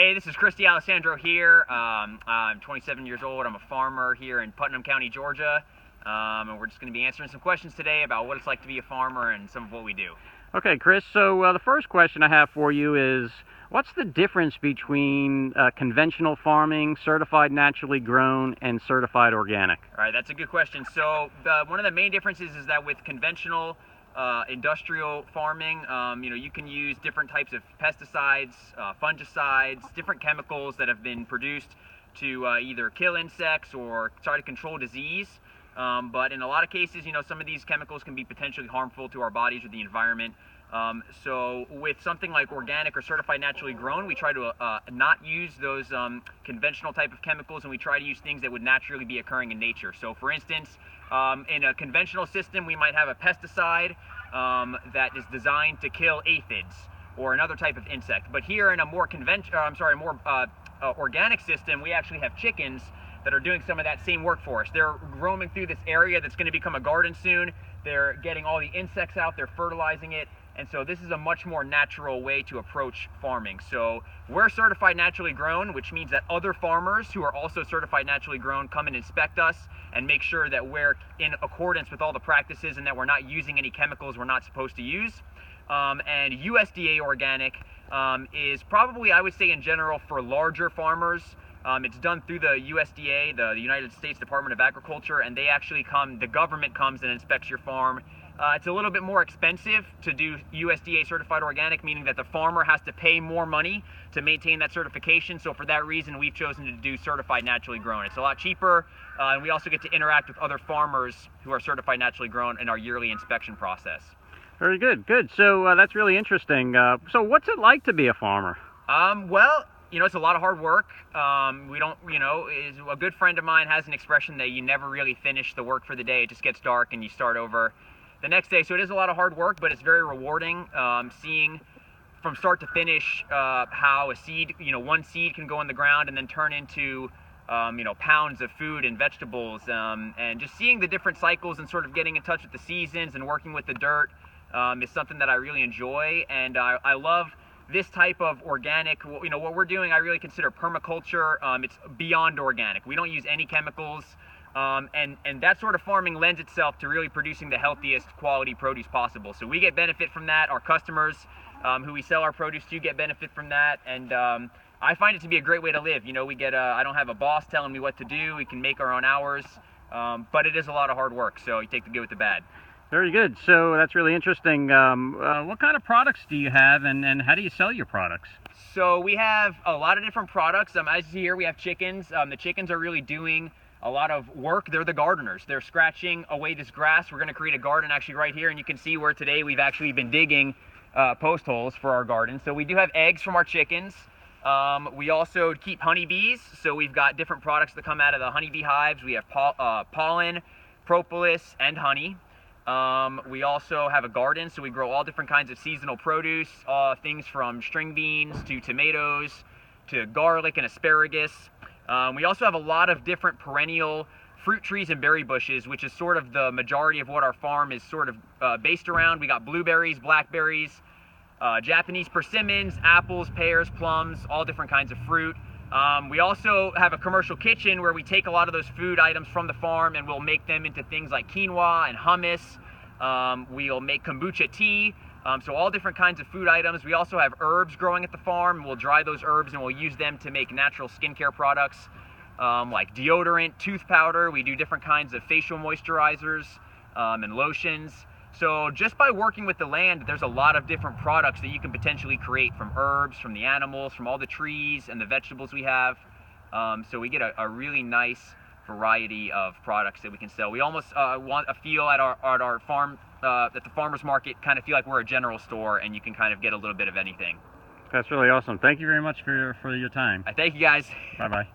Hey, this is Christy Alessandro here. I'm 27 years old. I'm a farmer here in Putnam County, Georgia. And we're just going to be answering some questions today about what it's like to be a farmer and some of what we do. Okay, Chris, so the first question I have for you is, what's the difference between conventional farming, certified naturally grown, and certified organic? All right, that's a good question. So one of the main differences is that with conventional industrial farming, you can use different types of pesticides, fungicides, different chemicals that have been produced to either kill insects or try to control disease. But in a lot of cases, some of these chemicals can be potentially harmful to our bodies or the environment. So with something like organic or certified naturally grown, we try to not use those conventional type of chemicals, and we try to use things that would naturally be occurring in nature. So for instance, in a conventional system, we might have a pesticide that is designed to kill aphids or another type of insect. But here in a more organic system, we actually have chickens that are doing some of that same work for us. They're roaming through this area that's going to become a garden soon. They're getting all the insects out, they're fertilizing it, and so this is a much more natural way to approach farming. So we're certified naturally grown, which means that other farmers who are also certified naturally grown come and inspect us and make sure that we're in accordance with all the practices and that we're not using any chemicals we're not supposed to use. And USDA organic is probably, I would say in general, for larger farmers. It's done through the USDA, the United States Department of Agriculture, and they actually the government comes and inspects your farm. It's a little bit more expensive to do USDA certified organic, meaning that the farmer has to pay more money to maintain that certification. So for that reason, we've chosen to do certified naturally grown. It's a lot cheaper, and we also get to interact with other farmers who are certified naturally grown in our yearly inspection process. Very good, good. So that's really interesting. So what's it like to be a farmer? Well, it's a lot of hard work. Is a good friend of mine has an expression that you never really finish the work for the day. It just gets dark and you start over the next day. So it is a lot of hard work, but it's very rewarding, seeing from start to finish how a seed, one seed can go in the ground and then turn into, pounds of food and vegetables, and just seeing the different cycles and sort of getting in touch with the seasons and working with the dirt is something that I really enjoy. And I love this type of organic, what we're doing, I really consider permaculture. It's beyond organic. We don't use any chemicals, and that sort of farming lends itself to really producing the healthiest quality produce possible. So we get benefit from that. Our customers who we sell our produce to get benefit from that, and I find it to be a great way to live. We get I don't have a boss telling me what to do. We can make our own hours, but it is a lot of hard work, so you take the good with the bad. Very good. So that's really interesting. What kind of products do you have, and how do you sell your products? So we have a lot of different products. As you see here, we have chickens. The chickens are really doing a lot of work. They're the gardeners. They're scratching away this grass. We're going to create a garden actually right here, and you can see where today we've actually been digging post holes for our garden. So we do have eggs from our chickens. We also keep honeybees. So we've got different products that come out of the honeybee hives. We have pollen, propolis, and honey. We also have a garden, so we grow all different kinds of seasonal produce, things from string beans to tomatoes to garlic and asparagus. We also have a lot of different perennial fruit trees and berry bushes, which is sort of the majority of what our farm is sort of based around. We got blueberries, blackberries, Japanese persimmons, apples, pears, plums, all different kinds of fruit. We also have a commercial kitchen where we take a lot of those food items from the farm and we'll make them into things like quinoa and hummus. We'll make kombucha tea, so all different kinds of food items. We also have herbs growing at the farm, and we'll dry those herbs and we'll use them to make natural skincare products like deodorant, tooth powder. We do different kinds of facial moisturizers and lotions. So just by working with the land, there's a lot of different products that you can potentially create from herbs, from the animals, from all the trees and the vegetables we have. So we get a really nice variety of products that we can sell. We almost want a feel at our farm, at the farmer's market, kind of feel like we're a general store, and you can kind of get a little bit of anything. That's really awesome. Thank you very much for your time. I thank you guys. Bye-bye.